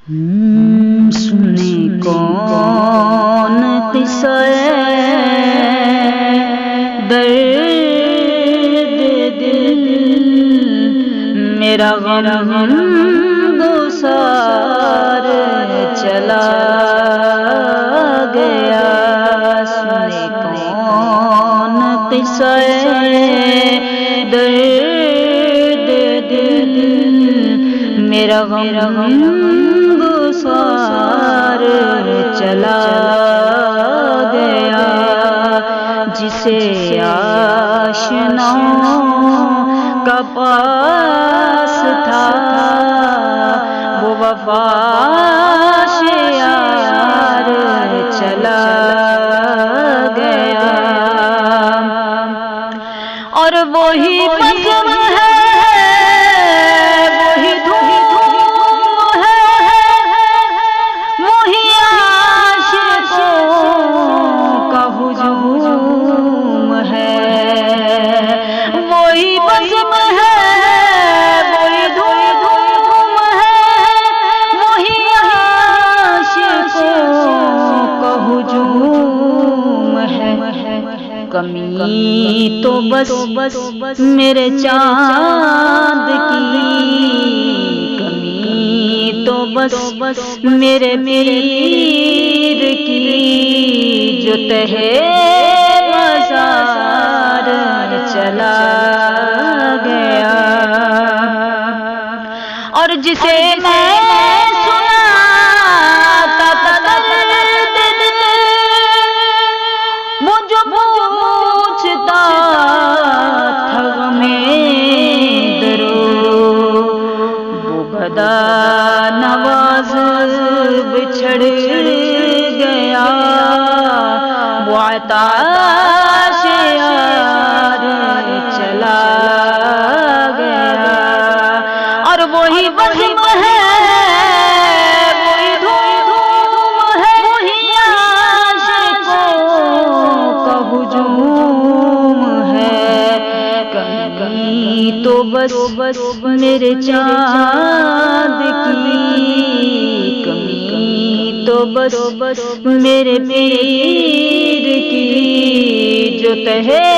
سنے کون قصہ درد دل، میرا غم گسار چلا گیا. سنے کون قصہ درد دل، میرا غم گسار چلا گیا. جسے آشناؤں کا پاس تھا وہ وفا سے یار چلا گیا. اور وہی بزم ہے، وہی دھوم ہے، وہی عاشقوں کا ہجوم ہے. وہی بزم ہے، وہی دھوم ہے، وہی عاشقوں کا ہجوم ہے. کمی تو بس میرے چاند کی، کمی تو بس میرے پیر کی، جو تہے مزار چلا گیا. اور جسے میں سناتا تھا درد دل، وہ جو پوچھتا تھا غمِ درو، وہ بدا نواز بچھڑ گیا. وہ عطاش یار چلا گیا. اور وہی بزم ہے، وہی دھوم ہے، وہی عاشقوں کا ہجوم ہے. کمی تو بس میرے چاند کی، کمی تو بس میرے پیر کی، جو تہے